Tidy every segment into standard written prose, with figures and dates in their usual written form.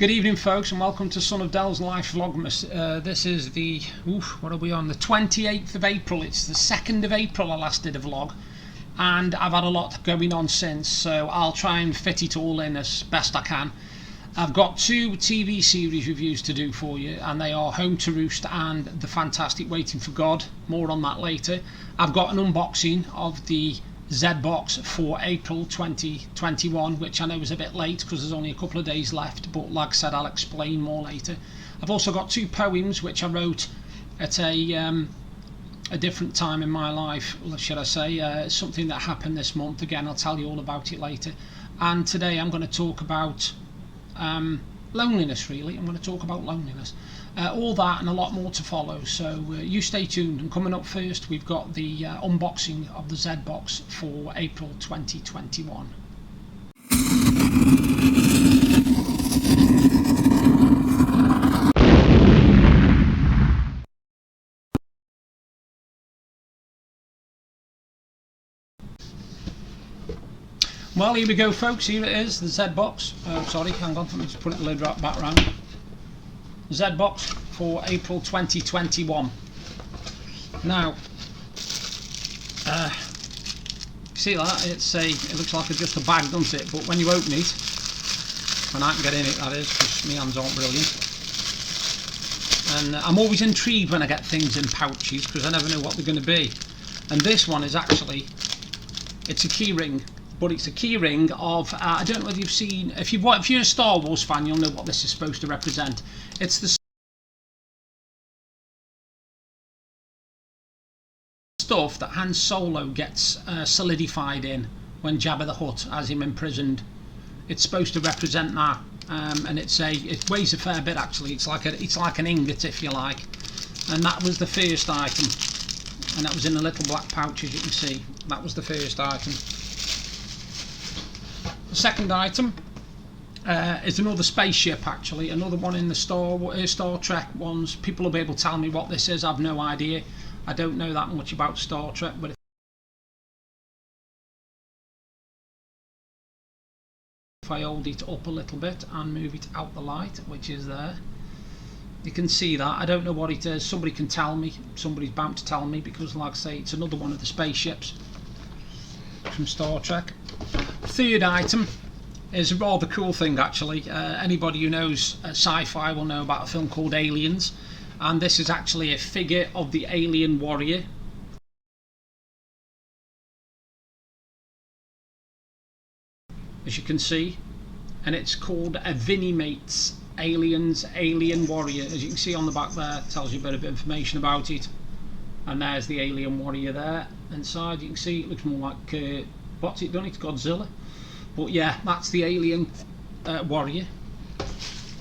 Good evening, folks, and welcome to Sonofdel's Life Vlogmas. This is the, what are we on? The 28th of April. It's the 2nd of April I last did a vlog, and I've had a lot going on since, so I'll try and fit it all in as best I can. I've got two TV series reviews to do for you, and they are Home to Roost and the fantastic Waiting for God. More on that later. I've got an unboxing of the Zed Box for April 2021, which I know is a bit late because there's only a couple of days left, but like I said, I'll explain more later. I've also got two poems which I wrote at a different time in my life, should I say, something that happened this month. Again, I'll tell you all about it later. And today I'm going to talk about loneliness, really. I'm going to talk about loneliness. All that and a lot more to follow, so you stay tuned. And coming up first, we've got the unboxing of the Zed Box for April 2021. Well, here we go, folks. Here it is, the Zed Box. Sorry, hang on, let me just put the lid right back round. Zed Box for April 2021. Now, see that? It looks like just a bag, doesn't it? But when you open it, when I can get in it, that is, because my hands aren't brilliant. And I'm always intrigued when I get things in pouches because I never know what they're going to be. And this one is actually, it's a key ring. But it's a key ring of, I don't know whether you've seen, if you're a Star Wars fan, you'll know what this is supposed to represent. It's the stuff that Han Solo gets solidified in when Jabba the Hutt has him imprisoned. It's supposed to represent that, and it weighs a fair bit actually. It's like an ingot, if you like. And that was the first item, and that was in a little black pouch, as you can see. That was the first item. The second item is another spaceship, actually, another one in the Star Trek ones. People will be able to tell me what this is. I've no idea. I don't know that much about Star Trek, but if I hold it up a little bit and move it out the light, which is there, you can see that. I don't know what it is. Somebody can tell me. Somebody's bound to tell me, because like I say, it's another one of the spaceships from Star Trek. Third item is a rather cool thing, actually. Anybody who knows sci-fi will know about a film called Aliens, and this is actually a figure of the alien warrior. As you can see, and it's called a Vinimates Aliens Alien Warrior. As you can see on the back there, it tells you a bit of information about it. And there's the alien warrior there. Inside you can see it looks more like what's it done? It's Godzilla. But yeah, that's the alien warrior.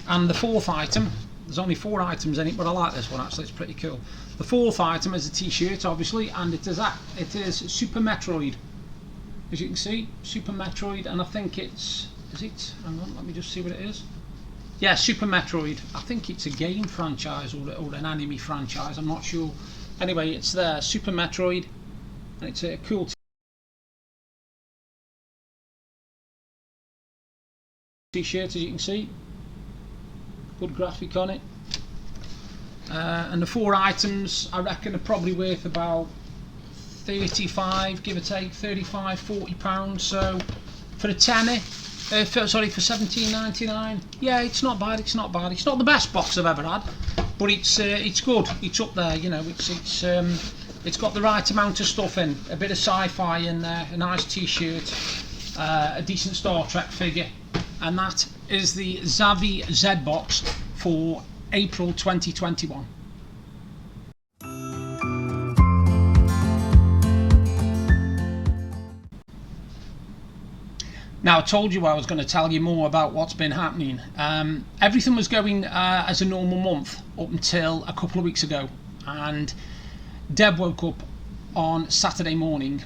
And the fourth item, there's only 4 items in it, but I like this one actually, it's pretty cool. The fourth item is a t-shirt, obviously, and it is Super Metroid. As you can see, Super Metroid, and I think is it? Hang on, let me just see what it is. Yeah, Super Metroid. I think it's a game franchise or an anime franchise, I'm not sure. Anyway, it's there, Super Metroid, and it's a cool t-shirt, as you can see. Good graphic on it. And the 4 items, I reckon, are probably worth about 35, give or take, 35, 40 pounds. So for a tenner, for £17.99, yeah, it's not bad. It's not bad. It's not the best box I've ever had, but it's good. It's up there, you know. It's got the right amount of stuff in, a bit of sci-fi in there, a nice t-shirt, a decent Star Trek figure, and that is the Zavi Zed Box for April 2021. Now, I told you I was going to tell you more about what's been happening. Everything was going as a normal month up until a couple of weeks ago, and Deb woke up on Saturday morning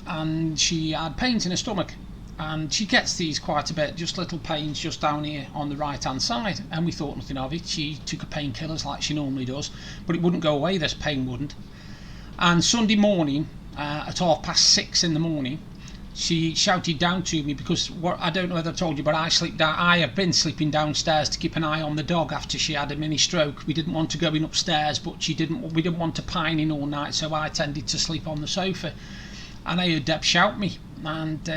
and she had pains in her stomach, and she gets these quite a bit, just little pains just down here on the right hand side, and we thought nothing of it. She took her painkillers like she normally does, but it wouldn't go away, this pain wouldn't. And Sunday morning at 6:30 in the morning, she shouted down to me because I don't know whether I told you, but I have been sleeping downstairs to keep an eye on the dog after she had a mini stroke. We didn't want to go in upstairs, but we didn't want to pine in all night, so I tended to sleep on the sofa. And I heard Deb shout me, and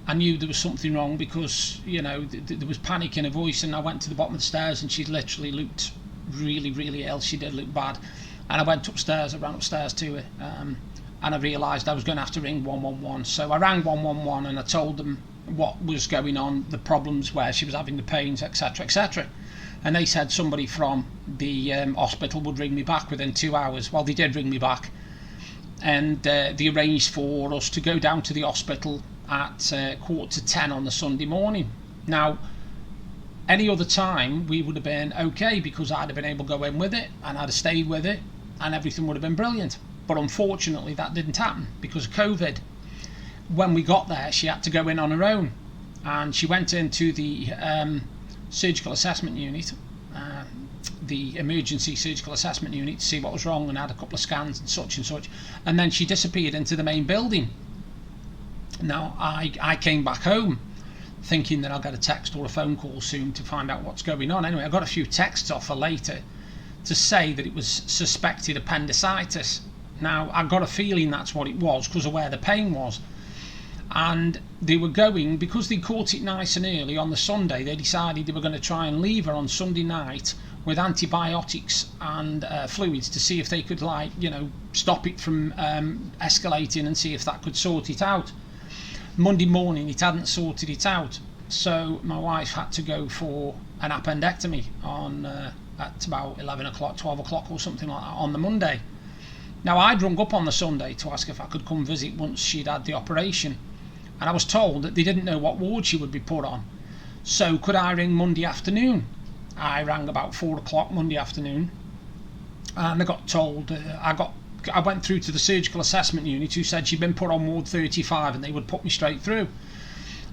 I knew there was something wrong because, you know, there was panic in her voice, and I went to the bottom of the stairs and she literally looked really, really ill. She did look bad. And I went upstairs, I ran upstairs to her, and I realised I was going to have to ring 111. So I rang 111 and I told them what was going on, the problems, where she was having the pains, etc, etc. And they said somebody from the hospital would ring me back within 2 hours. Well, they did ring me back, and they arranged for us to go down to the hospital at 9:45 on the Sunday morning. Now, any other time we would have been okay because I'd have been able to go in with it and I'd have stayed with it and everything would have been brilliant. But unfortunately that didn't happen because of COVID. When we got there, she had to go in on her own, and she went into the surgical assessment unit, the emergency surgical assessment unit, to see what was wrong, and had a couple of scans and such, and then she disappeared into the main building. Now I came back home thinking that I'll get a text or a phone call soon to find out what's going on. Anyway, I got a few texts off her later to say that it was suspected appendicitis. Now, I got a feeling that's what it was because of where the pain was. And they were going, because they caught it nice and early on the Sunday, they decided they were going to try and leave her on Sunday night with antibiotics and fluids to see if they could, like, you know, stop it from escalating and see if that could sort it out. Monday morning, it hadn't sorted it out. So my wife had to go for an appendectomy on at about 11 o'clock, 12 o'clock or something like that on the Monday. Now, I'd rung up on the Sunday to ask if I could come visit once she'd had the operation, and I was told that they didn't know what ward she would be put on. So could I ring Monday afternoon? I rang about 4 o'clock Monday afternoon, and I got told, I went through to the surgical assessment unit, who said she'd been put on ward 35 and they would put me straight through.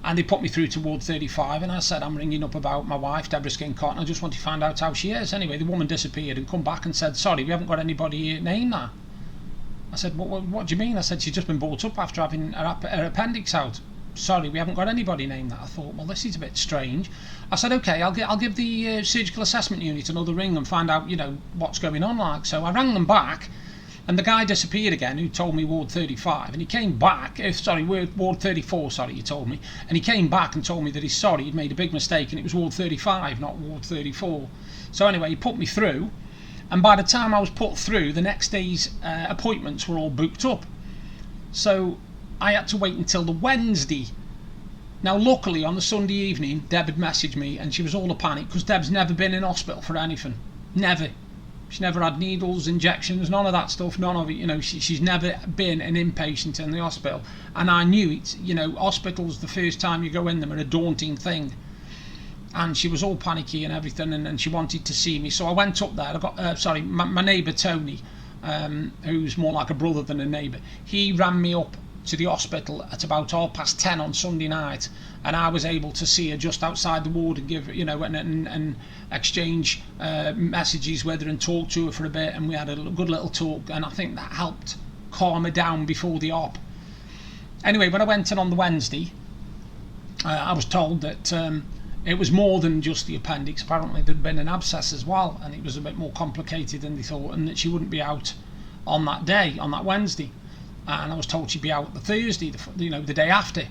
And they put me through to ward 35, and I said, I'm ringing up about my wife, Deborah Skincott, and I just want to find out how she is. Anyway, the woman disappeared and come back and said, sorry, we haven't got anybody named that. I said, what do you mean? I said, she's just been brought up after having her appendix out. Sorry, we haven't got anybody named that. I thought, well, this is a bit strange. I said, okay, I'll give the surgical assessment unit another ring and find out, you know, what's going on like. So I rang them back, and the guy disappeared again, who told me ward 35, and he came back, ward 34, sorry, he told me, and he came back and told me that he's sorry, he'd made a big mistake and it was ward 35, not ward 34. So anyway, he put me through, and by the time I was put through, the next day's appointments were all booked up. So I had to wait until the Wednesday. Now, luckily, on the Sunday evening, Deb had messaged me, and she was all a panic, because Deb's never been in hospital for anything. Never. She's never had needles, injections, none of that stuff, none of it. You know, she's never been an inpatient in the hospital. And I knew it, you know, hospitals, the first time you go in them, are a daunting thing. And she was all panicky and everything, and she wanted to see me. So I went up there. I got, my neighbour Tony, who's more like a brother than a neighbour, he ran me up to the hospital at about 10:30 on Sunday night, and I was able to see her just outside the ward and give, you know, and exchange messages with her and talk to her for a bit, and we had a good little talk, and I think that helped calm her down before the op. Anyway, when I went in on the Wednesday, I was told that it was more than just the appendix. Apparently there'd been an abscess as well, and it was a bit more complicated than they thought, and that she wouldn't be out on that day, on that Wednesday. And I was told she'd be out the Thursday, the day after.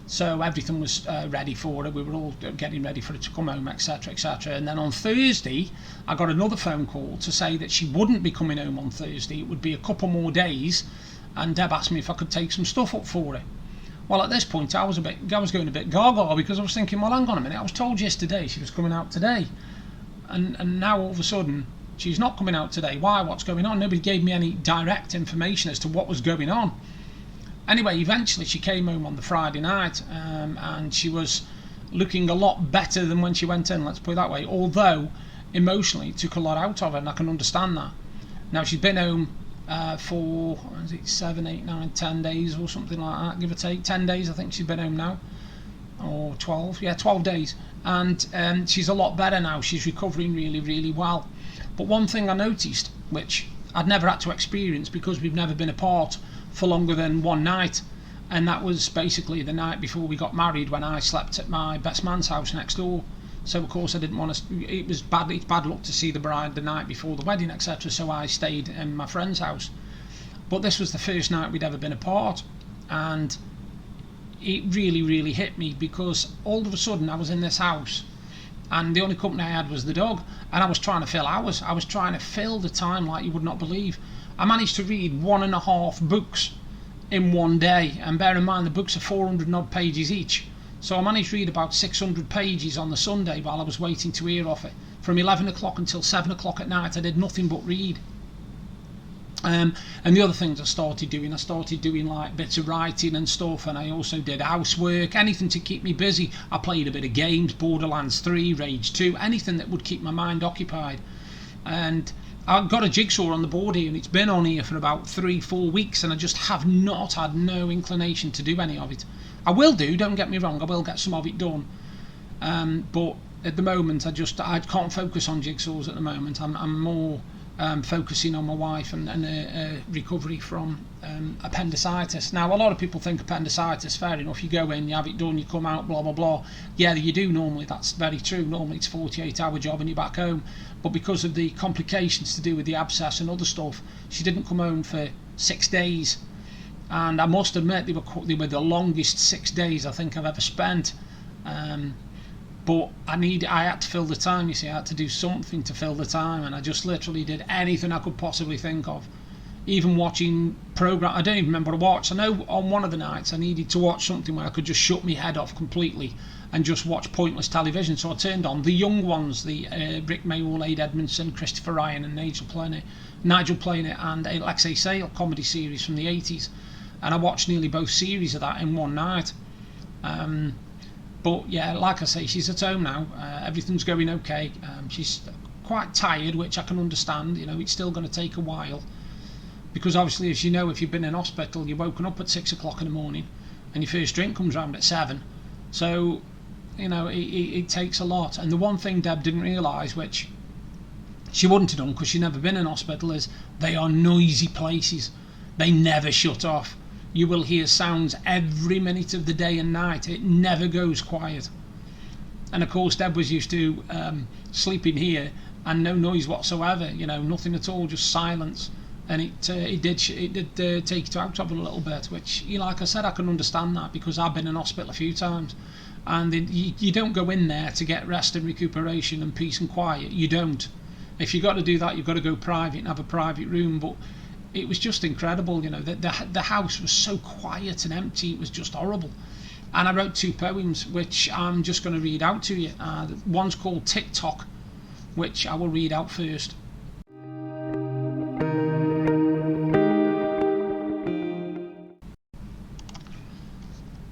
So everything was ready for her. We were all getting ready for her to come home, etc, etc. And then on Thursday, I got another phone call to say that she wouldn't be coming home on Thursday. It would be a couple more days, and Deb asked me if I could take some stuff up for her. Well, at this point, I was going a bit gaga, because I was thinking, well, hang on a minute, I was told yesterday she was coming out today, and now all of a sudden she's not coming out today. Why? What's going on? Nobody gave me any direct information as to what was going on. Anyway, eventually she came home on the Friday night, and she was looking a lot better than when she went in, let's put it that way, although emotionally it took a lot out of her, and I can understand that. Now, she's been home for 7, 8, 9, 10 days or something like that, give or take. 10 days I think she's been home now, or 12, yeah, 12 days, and she's a lot better now. She's recovering really, really well. But one thing I noticed, which I'd never had to experience because we've never been apart for longer than one night, and that was basically the night before we got married, when I slept at my best man's house next door. So of course I didn't want to, it's bad luck to see the bride the night before the wedding, etc. So I stayed in my friend's house. But this was the first night we'd ever been apart, and it really hit me, because all of a sudden I was in this house and the only company I had was the dog, and I was trying to fill hours. I was trying to fill the time like you would not believe. I managed to read 1.5 books in one day, and bear in mind the books are 400 odd pages each. So I managed to read about 600 pages on the Sunday while I was waiting to hear off it. From 11 o'clock until 7 o'clock at night I did nothing but read. And the other things I started doing like bits of writing and stuff, and I also did housework, anything to keep me busy. I played a bit of games, Borderlands 3, Rage 2, anything that would keep my mind occupied. And I've got a jigsaw on the board here, and it's been on here for about 3-4 weeks, and I just have not had no inclination to do any of it. I will do, don't get me wrong, I will get some of it done, but at the moment I can't focus on jigsaws at the moment. I'm more focusing on my wife and recovery from appendicitis. Now a lot of people think appendicitis, fair enough, you go in, you have it done, you come out, blah blah blah. Yeah, you do normally, that's very true. Normally it's a 48-hour job and you're back home. But because of the complications to do with the abscess and other stuff, she didn't come home for 6 days. And I must admit they were the longest 6 days I think I've ever spent. But I had to fill the time, you see. I had to do something to fill the time, and I just literally did anything I could possibly think of. Even watching I don't even remember what I watched. I know on one of the nights I needed to watch something where I could just shut my head off completely and just watch pointless television. So I turned on the young ones, the Rick Mayall, Aid Edmondson, Christopher Ryan and Nigel Planer and Alexei Sale comedy series from the 80s. And I watched nearly both series of that in one night. But yeah, like I say, she's at home now. Everything's going okay. She's quite tired, which I can understand. You know, it's still going to take a while, because obviously, as you know, if you've been in hospital, you're woken up at 6 o'clock in the morning, and your first drink comes round at 7. So, you know, it takes a lot. And the one thing Deb didn't realise, which she wouldn't have done because she'd never been in hospital, is they are noisy places. They never shut off. You will hear sounds every minute of the day and night. It never goes quiet. And of course Deb was used to sleeping here and no noise whatsoever, you know, nothing at all, just silence. And it did take it out of her a little bit, which, you know, like I said, I can understand that, because I've been in hospital a few times, and you don't go in there to get rest and recuperation and peace and quiet. You don't. If you've got to do that, you've got to go private and have a private room. But it was just incredible, you know. The house was so quiet and empty, it was just horrible. And I wrote 2 poems, which I'm just going to read out to you. One's called Tick-tock, which I will read out first.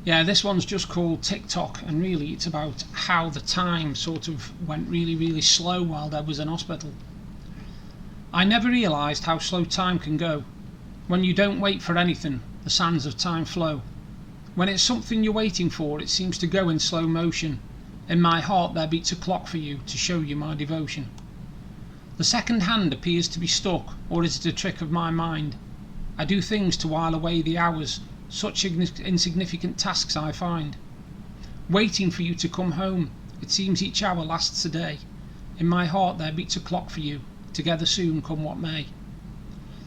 Yeah, this one's just called Tick-tock, and really it's about how the time sort of went really slow while Deb was in hospital. I never realised how slow time can go. When you don't wait for anything, the sands of time flow. When it's something you're waiting for, it seems to go in slow motion. In my heart there beats a clock for you to show you my devotion. The second hand appears to be stuck, or is it a trick of my mind? I do things to while away the hours, such insignificant tasks I find. Waiting for you to come home, it seems each hour lasts a day. In my heart there beats a clock for you, together soon come what may.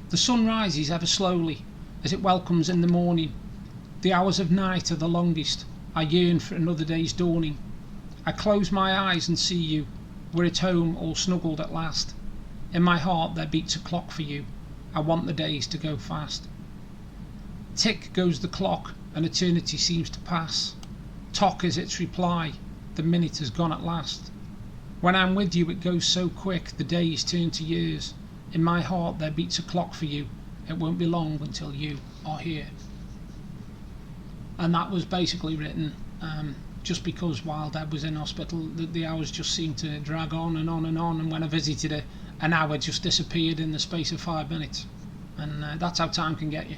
The sun rises ever slowly as it welcomes in the morning. The hours of night are the longest. I yearn for another day's dawning. I close my eyes and see you. We're at home all snuggled at last. In my heart there beats a clock for you. I want the days to go fast. Tick goes the clock, and eternity seems to pass. Tock is its reply, the minute has gone at last. When I'm with you it goes so quick, the days turn to years. In my heart there beats a clock for you. It won't be long until you are here. And that was basically written just because while Deb was in hospital, the hours just seemed to drag on and on and on, and when I visited her, an hour just disappeared in the space of 5 minutes. And that's how time can get you.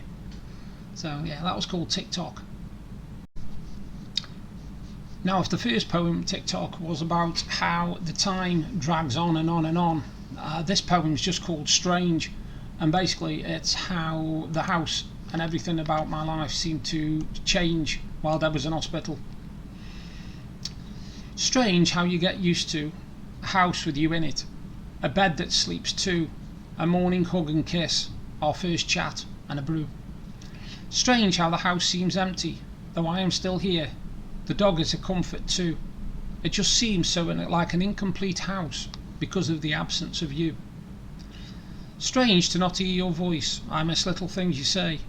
So yeah, that was called Tick-tock. Now, if the first poem, Tick-tock, was about how the time drags on and on and on, this poem's just called Strange, and basically it's how the house and everything about my life seemed to change while Deb was in hospital. Strange how you get used to a house with you in it, a bed that sleeps two, a morning hug and kiss, our first chat and a brew. Strange how the house seems empty, though I am still here. The dog is a comfort too. It just seems so like an incomplete house because of the absence of you. Strange to not hear your voice. I miss little things you say,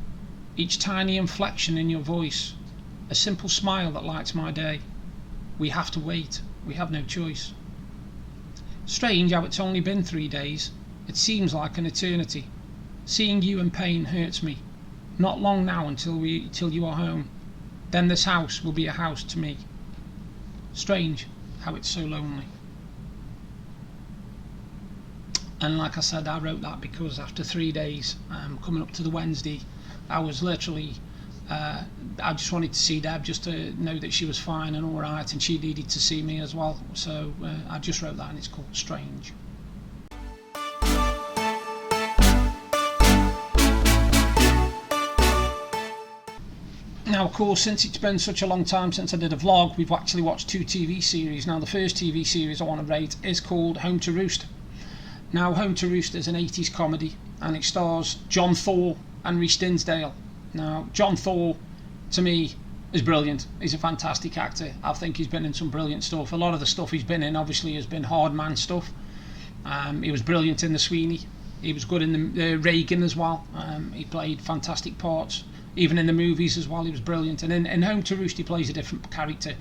each tiny inflection in your voice, a simple smile that lights my day. We have to wait, we have no choice. Strange how it's only been 3 days. It seems like an eternity. Seeing you in pain hurts me. Not long now until you are home. Then this house will be a house to me. Strange how it's so lonely. And like I said, I wrote that because after 3 days, coming up to the Wednesday, I was literally, I just wanted to see Deb just to know that she was fine and alright, and she needed to see me as well. So I just wrote that, and it's called Strange. Now, of course, since it's been such a long time since I did a vlog, we've actually watched 2 TV series. Now, the first TV series I want to rate is called Home to Roost. Now, Home to Roost is an 80s comedy, and it stars John Thor and Rhys Dinsdale. Now, John Thor, to me, is brilliant. He's a fantastic actor. I think he's been in some brilliant stuff. A lot of the stuff he's been in, obviously, has been hard man stuff. He was brilliant in The Sweeney. He was good in the Reagan as well. He played fantastic parts. Even in the movies as well, he was brilliant. And in Home to Roost, he plays a different character.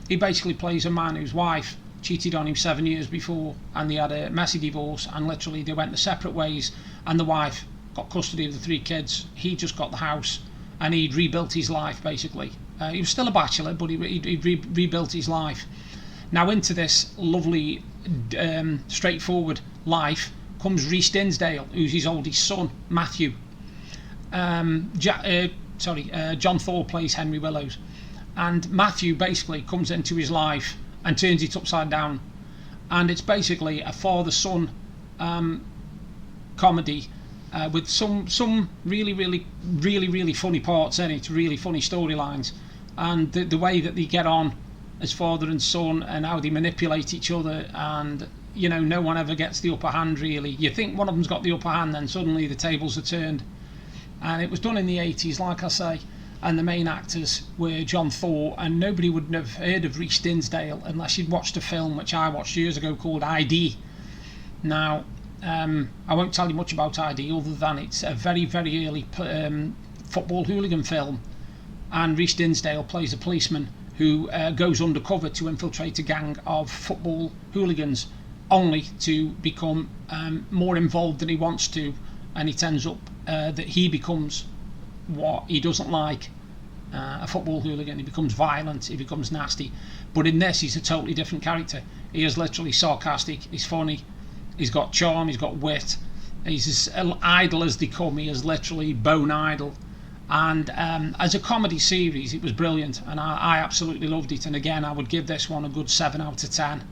He basically plays a man whose wife cheated on him 7 years before, and they had a messy divorce, and literally they went their separate ways, and the wife got custody of the 3 kids. He just got the house, and he'd rebuilt his life, basically. He was still a bachelor, but he'd rebuilt his life. Now, into this lovely, straightforward life comes Rhys Dinsdale, who's his oldest son, Matthew. John Thor plays Henry Willows, and Matthew basically comes into his life and turns it upside down, and it's basically a father-son comedy with some really funny parts in it, really funny storylines, and the way that they get on as father and son, and how they manipulate each other, and you know, no one ever gets the upper hand really. You think one of them's got the upper hand, then suddenly the tables are turned. And it was done in the 80s, like I say, and the main actors were John Thor, and nobody would have heard of Rhys Dinsdale unless you'd watched a film which I watched years ago called ID. Now, I won't tell you much about ID other than it's a very early football hooligan film, and Rhys Dinsdale plays a policeman who goes undercover to infiltrate a gang of football hooligans, only to become more involved than he wants to, and it ends up that he becomes what he doesn't like, a football hooligan. He becomes violent, he becomes nasty. But in this, he's a totally different character. He is literally sarcastic, he's funny, he's got charm, he's got wit, he's as idle as they come. He is literally bone idle. And as a comedy series, it was brilliant, and I absolutely loved it. And again, I would give this one a good 7 out of 10,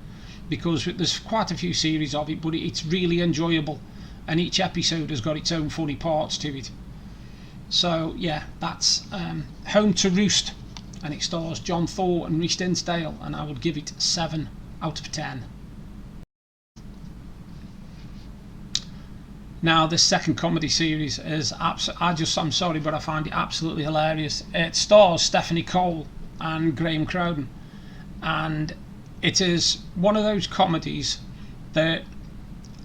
because there's quite a few series of it, but it's really enjoyable, and each episode has got its own funny parts to it. So yeah, that's Home to Roost, and it stars John Thor and Rhys Dinsdale, and I would give it 7 out of 10. Now, this second comedy series is I'm sorry, but I find it absolutely hilarious. It stars Stephanie Cole and Graham Crowden, and it is one of those comedies that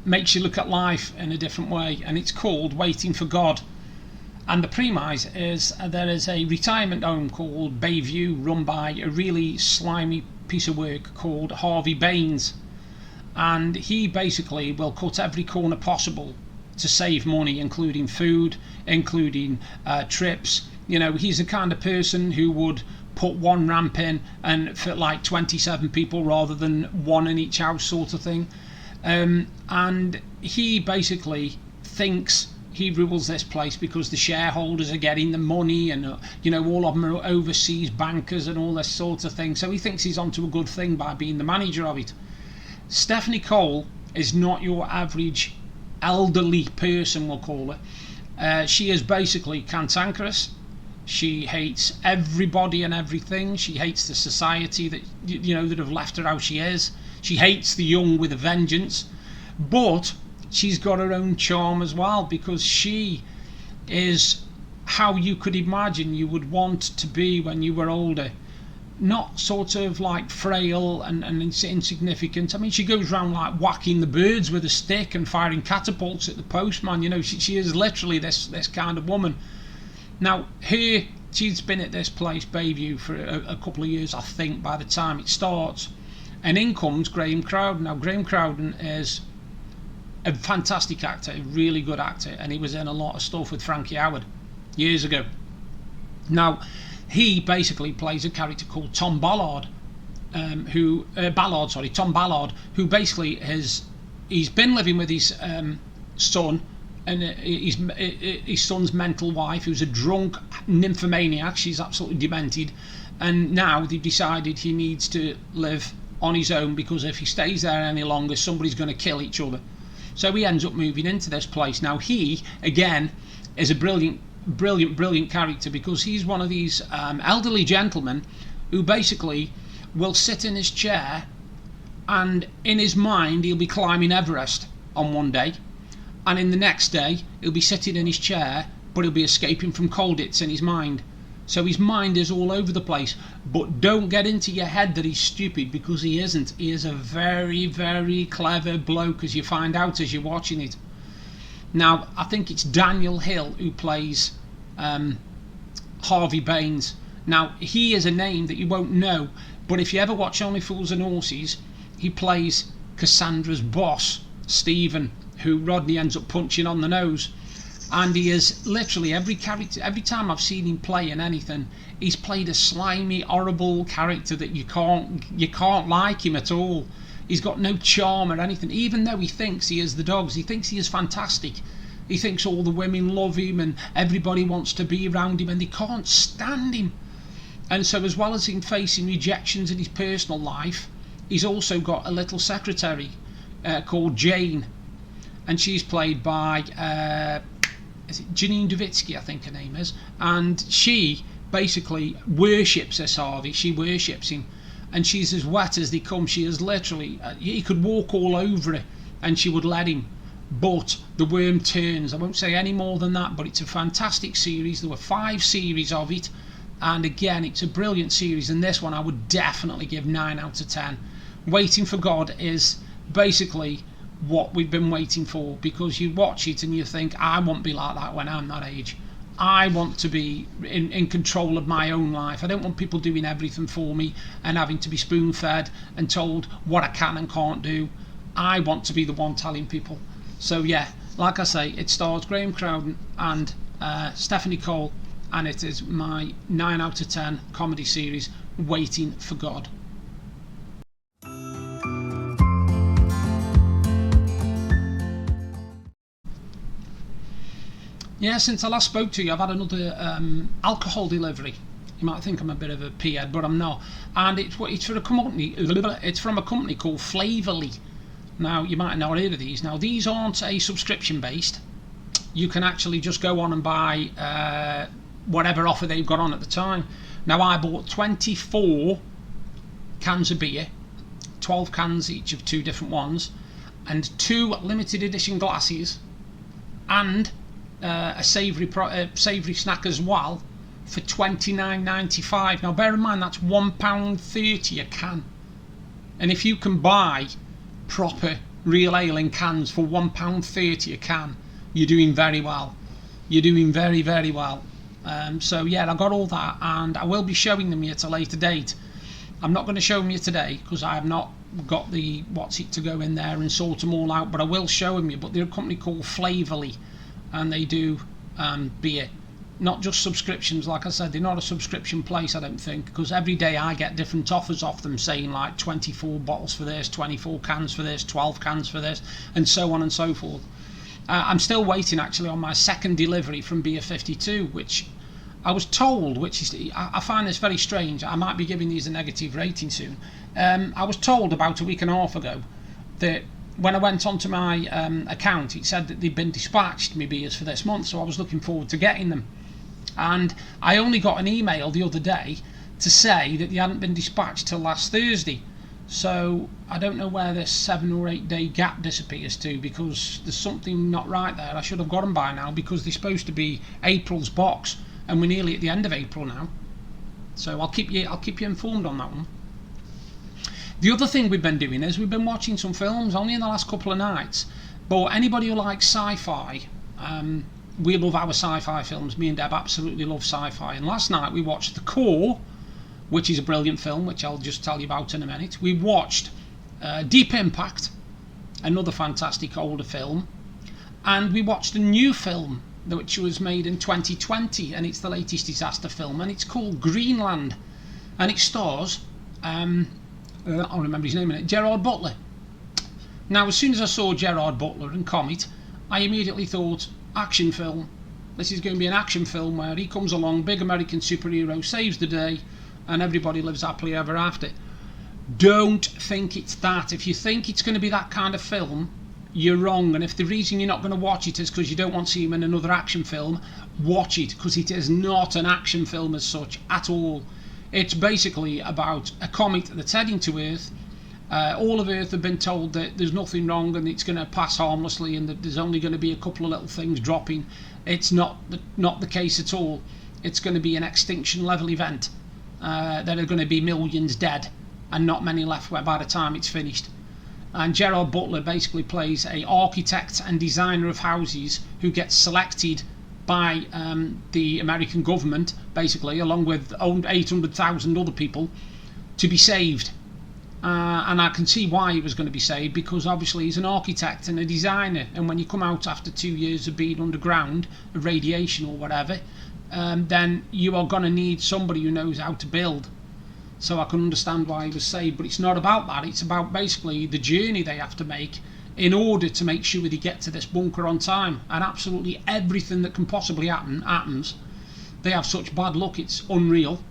makes you look at life in a different way, and it's called Waiting for God. And the premise is there is a retirement home called Bayview, run by a really slimy piece of work called Harvey Baines, and he basically will cut every corner possible to save money, including food, including trips. You know, he's the kind of person who would put one ramp in and for like 27 people rather than one in each house, sort of thing. And he basically thinks he rules this place because the shareholders are getting the money, and you know, all of them are overseas bankers and all this sort of thing. So he thinks he's onto a good thing by being the manager of it. Stephanie Cole is not your average elderly person, we'll call her. She is basically cantankerous. She hates everybody and everything. She hates the society that that have left her how she is. She hates the young with a vengeance. But she's got her own charm as well, because she is how you could imagine you would want to be when you were older. Not sort of like frail and insignificant. I mean, she goes around like whacking the birds with a stick and firing catapults at the postman. She is literally this kind of woman. Now, she's been at this place, Bayview, for a couple of years, I think, by the time it starts. And in comes Graham Crowden. Now, Graham Crowden is a fantastic actor, a really good actor, and he was in a lot of stuff with Frankie Howard years ago. Now, he basically plays a character called Tom Ballard, Tom Ballard, who basically he's been living with his son and his son's mental wife, who's a drunk nymphomaniac. She's absolutely demented, and now they've decided he needs to live on his own, because if he stays there any longer, somebody's going to kill each other. So he ends up moving into this place. Now, he again is a brilliant character, because he's one of these elderly gentlemen who basically will sit in his chair, and in his mind he'll be climbing Everest on one day, and in the next day he'll be sitting in his chair, but he'll be escaping from Colditz in his mind. So his mind is all over the place. But don't get into your head that he's stupid, because he isn't. He is a very, very clever bloke, as you find out as you're watching it. Now, I think it's Daniel Hill who plays Harvey Baines. Now, he is a name that you won't know, but if you ever watch Only Fools and Horses, he plays Cassandra's boss, Stephen, who Rodney ends up punching on the nose. And he is literally every time I've seen him play in anything, he's played a slimy, horrible character that you can't like him at all. He's got no charm or anything, even though he thinks he is the dogs. He thinks he is fantastic. He thinks all the women love him and everybody wants to be around him, and they can't stand him. And so, as well as him facing rejections in his personal life, he's also got a little secretary called Jane, and she's played by is it Janine Duvitsky, I think her name is, and she basically worships this Harvey. She worships him, and she's as wet as they come. She is literally, he could walk all over her and she would let him. But the worm turns. I won't say any more than that, but it's a fantastic series. There were 5 series of it, and again, it's a brilliant series, and this one I would definitely give 9 out of 10. Waiting for God is basically what we've been waiting for, because you watch it and you think, I won't be like that when I'm that age. I want to be in control of my own life. I don't want people doing everything for me and having to be spoon-fed and told what I can and can't do. I want to be the one telling people. So yeah, like I say, it stars Graham Crowden and Stephanie Cole, and it is my 9 out of 10 comedy series, Waiting for God. Yeah, since I last spoke to you, I've had another alcohol delivery. You might think I'm a bit of a pea-head, but I'm not. And it's for a company. It's from a company called Flavorly. Now, you might not have heard of these. Now, these aren't a subscription based. You can actually just go on and buy whatever offer they've got on at the time. Now, I bought 24 cans of beer, 12 cans each of 2 different ones, and 2 limited edition glasses, and a savoury snack as well for £29.95. Now bear in mind that's £1.30 a can, and if you can buy proper real ale in cans for £1.30 a can, you're doing very well. You're doing very, very well. So yeah, I got all that, and I will be showing them you at a later date. I'm not going to show them you today because I have not got the what's it to go in there and sort them all out, but I will show them you. But they're a company called Flavorly, and they do beer, not just subscriptions. Like I said, they're not a subscription place, I don't think, because every day I get different offers off them saying like 24 bottles for this, 24 cans for this, 12 cans for this, and so on and so forth. I'm still waiting actually on my second delivery from Beer 52, which I was told, which is, I find this very strange. I might be giving these a negative rating soon. I was told about a week and a half ago that when I went onto my account, it said that they'd been dispatched, my beers, for this month, so I was looking forward to getting them. And I only got an email the other day to say that they hadn't been dispatched till last Thursday. So I don't know where this 7 or 8 day gap disappears to, because there's something not right there. I should have got them by now, because they're supposed to be April's box, and we're nearly at the end of April now. So I'll keep you informed on that one. The other thing we've been doing is we've been watching some films only in the last couple of nights. But anybody who likes sci-fi, we love our sci-fi films. Me and Deb absolutely love sci-fi. And last night we watched The Core, which is a brilliant film, which I'll just tell you about in a minute. We watched Deep Impact, another fantastic older film. And we watched a new film which was made in 2020, and it's the latest disaster film, and it's called Greenland. And it stars... I'll remember his name in it, Gerard Butler. Now, as soon as I saw Gerard Butler and Comet, I immediately thought, action film. This is going to be an action film where he comes along, big American superhero, saves the day, and everybody lives happily ever after. Don't think it's that. If you think it's going to be that kind of film, you're wrong. And if the reason you're not going to watch it is because you don't want to see him in another action film, watch it, because it is not an action film as such at all. It's basically about a comet that's heading to Earth. All of Earth have been told that there's nothing wrong and it's going to pass harmlessly, and that there's only going to be a couple of little things dropping. It's not the case at all. It's going to be an extinction level event. There are going to be millions dead and not many left by the time it's finished. And Gerard Butler basically plays an architect and designer of houses who gets selected by the American government, basically, along with 800,000 other people, to be saved. And I can see why he was going to be saved, because obviously he's an architect and a designer, and when you come out after 2 years of being underground, of radiation or whatever, then you are going to need somebody who knows how to build. So I can understand why he was saved, but it's not about that. It's about basically the journey they have to make in order to make sure they get to this bunker on time. And absolutely everything that can possibly happen happens. They have such bad luck, it's unreal.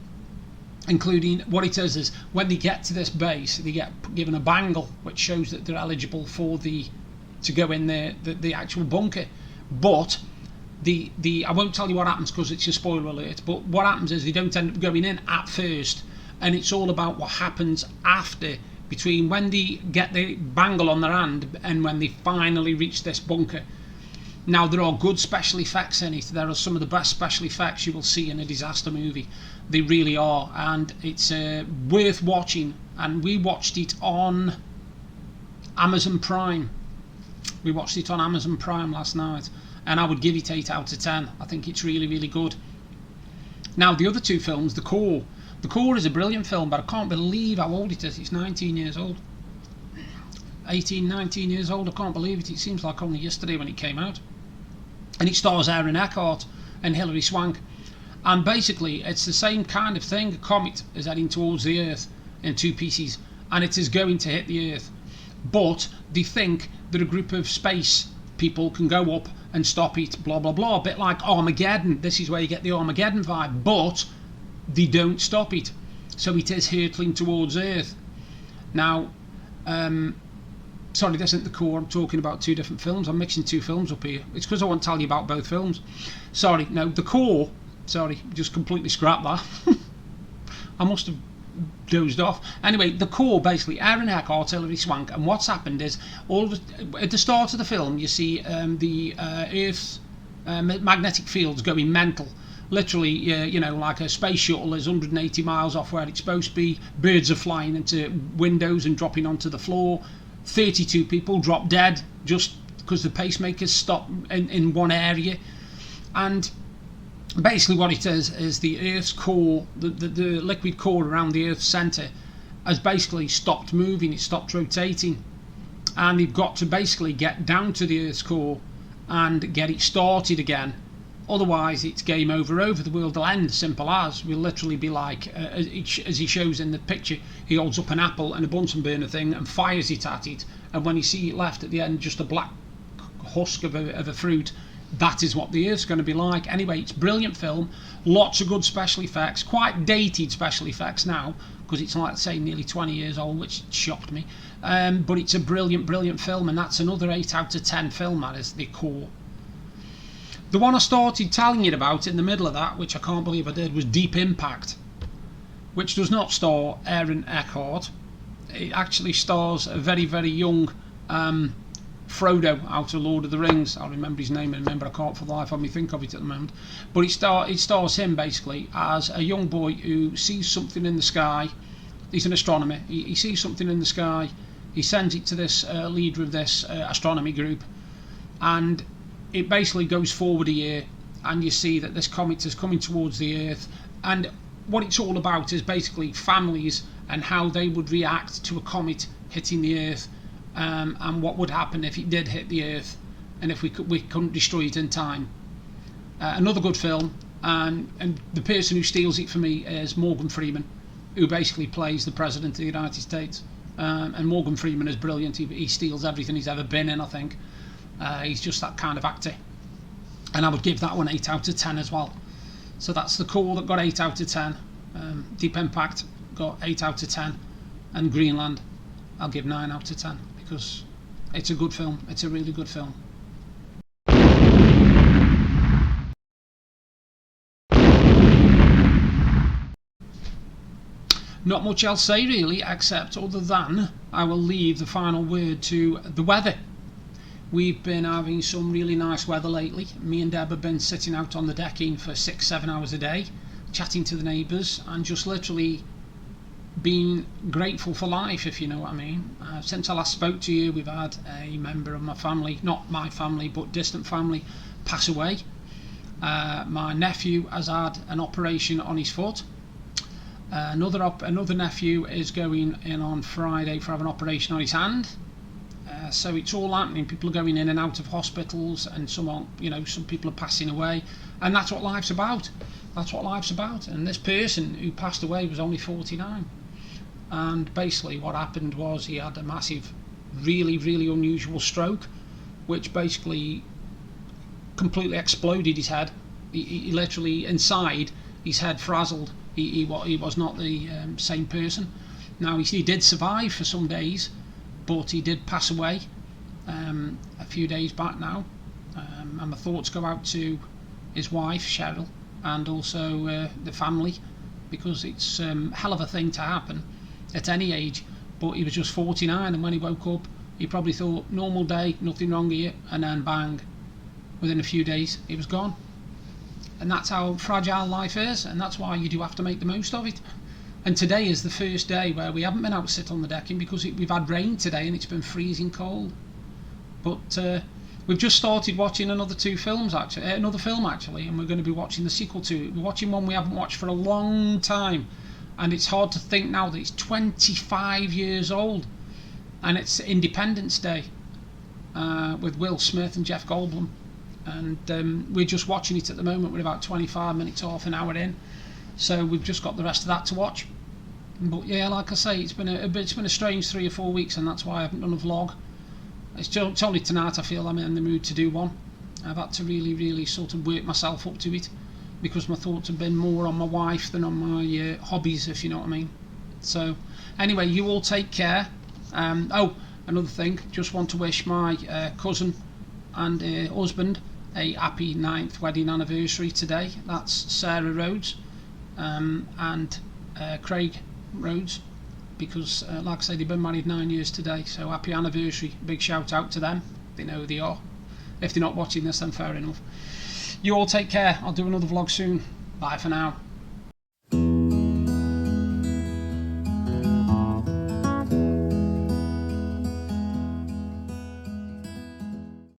Including, what it is when they get to this base, they get given a bangle which shows that they're eligible for to go in the actual bunker. But I won't tell you what happens because it's a spoiler alert, but what happens is they don't end up going in at first, and it's all about what happens after, between when they get the bangle on their hand and when they finally reach this bunker. Now, there are good special effects in it. There are some of the best special effects you will see in a disaster movie. They really are, and it's worth watching. And we watched it on Amazon Prime. We watched it on Amazon Prime last night, and I would give it 8 out of 10. I think it's really, really good. Now, the other two films, The Core. The Core is a brilliant film, but I can't believe how old it is. It's 19 years old. 18, 19 years old. I can't believe it. It seems like only yesterday when it came out. And it stars Aaron Eckhart and Hilary Swank. And basically, it's the same kind of thing. A comet is heading towards the Earth in 2 pieces, and it is going to hit the Earth. But they think that a group of space people can go up and stop it, blah, blah, blah. A bit like Armageddon. This is where you get the Armageddon vibe. But they don't stop it. So it is hurtling towards Earth. Now, sorry, this isn't The Core. I'm talking about 2 different films. I'm mixing 2 films up here. It's because I want to tell you about both films. Sorry, no, The Core. Sorry, just completely scrapped that. I must have dozed off. Anyway, The Core, basically, Aaron Eckhart, Hilary Swank, and what's happened is, at the start of the film, you see the Earth's magnetic fields going mental. Literally, you know, like a space shuttle is 180 miles off where it's supposed to be. Birds are flying into windows and dropping onto the floor. 32 people drop dead just because the pacemakers stop in one area. And basically what it is the Earth's core, the liquid core around the Earth's centre has basically stopped moving, it stopped rotating, and they've got to basically get down to the Earth's core and get it started again. Otherwise it's game over, the world will end, simple as. We'll literally be like, as he shows in the picture, he holds up an apple and a Bunsen burner thing and fires it at it, and when you see it left at the end just a black husk of a fruit, that is what the Earth's going to be like. Anyway, it's a brilliant film, lots of good special effects, quite dated special effects now, because it's like, say, nearly 20 years old, which shocked me. But it's a brilliant film, and that's another 8 out of 10 film. That is the core. The one I started telling you about in the middle of that, which I can't believe I did, was Deep Impact, which does not star Aaron Eckhart. It actually stars a very young Frodo out of Lord of the Rings. I'll remember his name, and remember I can't for the life of me think of it at the moment. But it stars him basically as a young boy who sees something in the sky. He's an astronomer. He sees something in the sky. He sends it to this leader of this astronomy group, and it basically goes forward a year, and you see that this comet is coming towards the Earth. And what it's all about is basically families and how they would react to a comet hitting the Earth, and what would happen if it did hit the Earth, and if we couldn't destroy it in time. Another good film, and the person who steals it for me is Morgan Freeman, who basically plays the President of the United States. And Morgan Freeman is brilliant. He steals everything he's ever been in, I think. He's just that kind of actor, and I would give that one 8 out of 10 as well. So that's the core that got 8 out of 10. Deep Impact got 8 out of 10, and Greenland I'll give 9 out of 10, because it's a good film. It's a really good film. Not much else to say really, except other than I will leave the final word to the weather. We've been having some really nice weather lately. Me and Deb have been sitting out on the decking for 6-7 hours a day, chatting to the neighbours, and just literally being grateful for life, if you know what I mean. Since I last spoke to you, we've had a member of my family, not my family but distant family, pass away. My nephew has had an operation on his foot. Another nephew is going in on Friday for having an operation on his hand. So it's all happening. People are going in and out of hospitals, and some people are passing away, and that's what life's about. That's what life's about. And this person who passed away was only 49, and basically what happened was he had a massive, really unusual stroke, which basically completely exploded his head. He literally, inside his head, frazzled. He was not the same person. Now he did survive for some days, but he did pass away a few days back now, and my thoughts go out to his wife Cheryl, and also the family, because it's a hell of a thing to happen at any age. But he was just 49, and when he woke up he probably thought normal day, nothing wrong here, and then bang, within a few days he was gone. And that's how fragile life is, and that's why you do have to make the most of it. And today is the first day where we haven't been out to sit on the decking, because we've had rain today and it's been freezing cold. But we've just started watching another film actually, and we're going to be watching the sequel to it. We're watching one we haven't watched for a long time, and it's hard to think now that it's 25 years old, and it's Independence Day with Will Smith and Jeff Goldblum. And we're just watching it at the moment. We're about 25 minutes, half an hour in, so we've just got the rest of that to watch. But yeah, like I say, it's been a strange 3 or 4 weeks, and that's why I haven't done a vlog. It's only tonight I feel I'm in the mood to do one. I've had to really sort of work myself up to it, because my thoughts have been more on my wife than on my hobbies, if you know what I mean. So anyway, you all take care. Oh, another thing, just want to wish my cousin and husband a happy 9th wedding anniversary today. That's Sarah Rhodes and Craig Rhodes, because like I say, they've been married 9 years today, so happy anniversary. Big shout out to them. They know who they are. If they're not watching this, then fair enough. You all take care. I'll do another vlog soon. Bye for now.